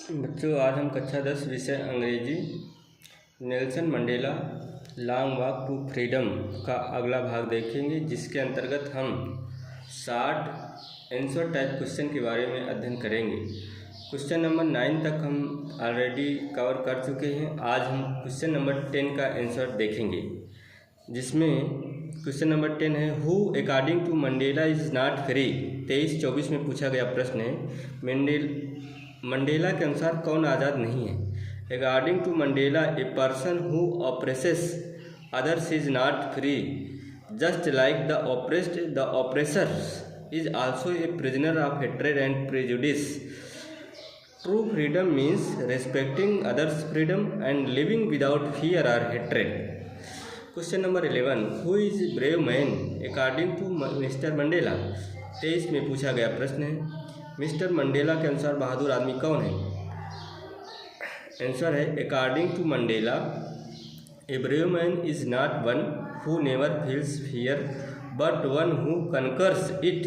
बच्चों, आज हम कक्षा 10 विषय अंग्रेजी Nelson Mandela long walk to freedom का अगला भाग देखेंगे, जिसके अंतर्गत हम 60 आंसर टाइप क्वेश्चन के बारे में अध्ययन करेंगे। क्वेश्चन नंबर 9 तक हम ऑलरेडी कवर कर चुके हैं। आज हम क्वेश्चन नंबर 10 का आंसर देखेंगे, जिसमें क्वेश्चन नंबर 10 है, who according to Mandela is not free. 23-24 में पूछा गया प्रश्न है, मंडेला के अनुसार कौन आज़ाद नहीं है। According to Mandela, a person who oppresses others is not free, just like the oppressed the oppressor is also a prisoner of hatred and prejudice. True freedom means respecting others freedom and living without fear और hatred. Question number 11, who is brave man according to mister Mandela. 23 में पूछा गया प्रश्न है, mister Mandela के अनुसार बहादुर आदमी कौन है। आंसर है, according to Mandela, a brave man is not one who never feels fear but one who conquers it.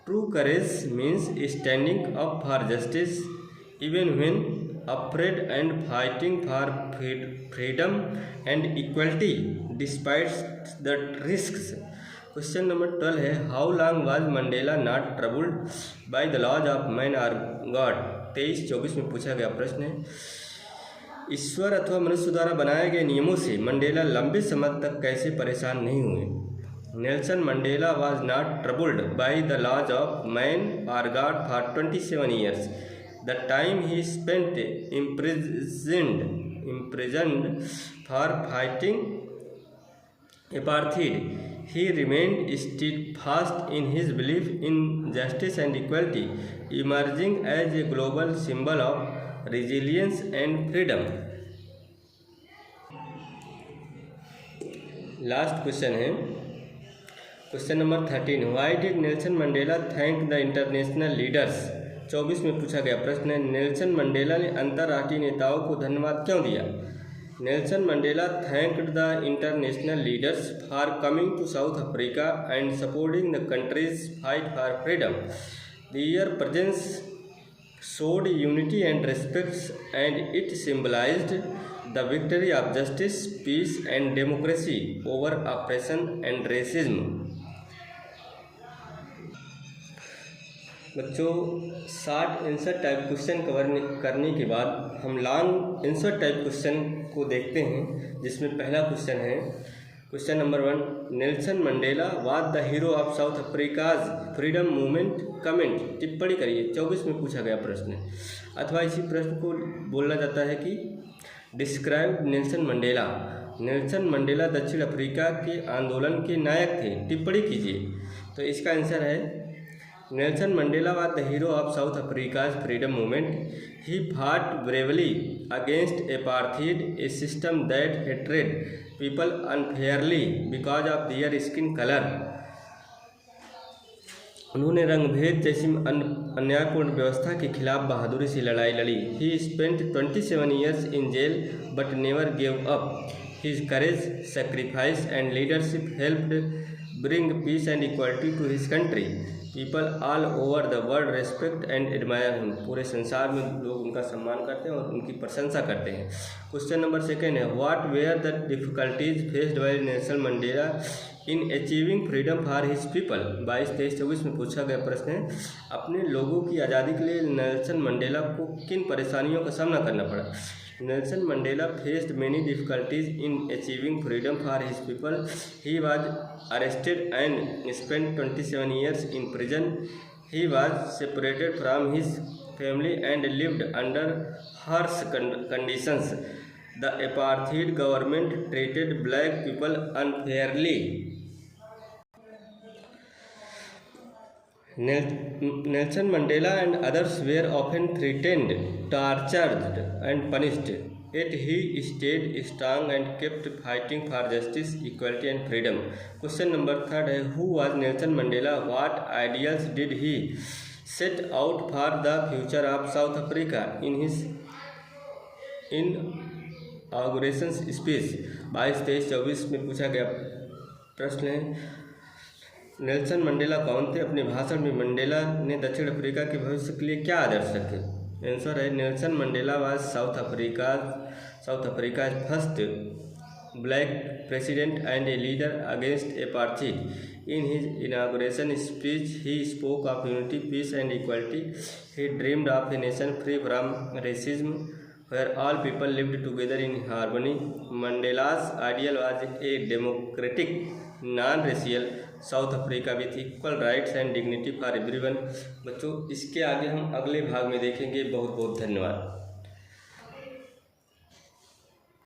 True courage means standing up for justice even when afraid and fighting for freedom and equality despite the risks. Question number 12 है, how long was Mandela not troubled by the laws of man और God. 23-24 में पूछा गया प्रश्न है, ईश्वर अथवा मनुष्य द्वारा बनाए गए नियमों से मंडेला लंबे समय तक कैसे परेशान नहीं हुए। Nelson Mandela was not troubled by the laws of man और God for 27 years. The time he spent imprisoned for fighting apartheid, he remained steadfast in his belief in justice and equality, emerging as a global symbol of resilience and freedom. Last question है, question number 13, why did Nelson Mandela thank the international leaders. 24 में पूछा गया प्रश्न है, Nelson Mandela ने अंतर्राष्ट्रीय नेताओं को धन्यवाद क्यों दिया। Nelson Mandela thanked the international leaders for coming to South Africa and supporting the country's fight for freedom. Their presence showed unity and respect, and it symbolized the victory of justice, peace, and democracy over oppression and racism. बच्चों, 60 answer type question cover करने के बाद हम long answer type question को देखते हैं, जिसमें पहला क्वेश्चन है, question number 1, Nelson Mandela was the hero of south Africa's freedom movement, comment, टिप्पणी करिए। 24 में पूछा गया प्रश्न है, अथवा इसी प्रश्न को बोला जाता है कि describe Nelson Mandela. Nelson Mandela दक्षिण अफ्रीका के आंदोलन के नायक थे, टिप्पणी कीजिए। तो इसका आंसर है, Nelson Mandela was the hero of South Africa's freedom movement. He fought bravely against apartheid, a system that hated people unfairly because of their skin color. उन्होंने रंगभेद जैसी अन्यायपूर्ण व्यवस्था के खिलाफ बहादुरी से लड़ाई लड़ी। He spent 27 years in jail but never gave up. His courage, sacrifice and leadership helped bring peace and equality to his country. People all over the world respect and admire him. पूरे संसार में लोग उनका सम्मान करते हैं और उनकी प्रशंसा करते हैं। क्वेश्चन नंबर 2 है, what were the difficulties faced by Nelson Mandela in achieving freedom for his people. 22-23-24 में पूछा गया प्रश्न है, अपने लोगों की आज़ादी के लिए नेल्सन मंडेला को किन परेशानियों का सामना करना पड़ा। Nelson Mandela faced many difficulties in achieving freedom for his people. He was arrested and spent 27 years in prison. He was separated from his family and lived under harsh conditions. The apartheid government treated black people unfairly. Nelson Mandela and others were often threatened, tortured, and punished. Yet he stayed strong and kept fighting for justice, equality, and freedom. Question number 3 है, who was Nelson Mandela? What ideals did he set out for the future of South Africa? In his inauguration speech 22-23-24 में पूछा गया प्रश्न है, Nelson Mandela कौन थे। अपने भाषण में मंडेला ने दक्षिण अफ्रीका के भविष्य के लिए क्या आदर्श रखे। आंसर है Nelson Mandela was south Africa first black president and a leader against apartheid. In his inauguration speech, he spoke of unity, peace, and equality. He dreamed of a nation free from racism, where all people lived together in harmony. Mandela's ideal was a democratic, non-racial south Africa with equal rights and dignity for everyone. बच्चों, इसके आगे हम अगले भाग में देखेंगे। बहुत बहुत धन्यवाद।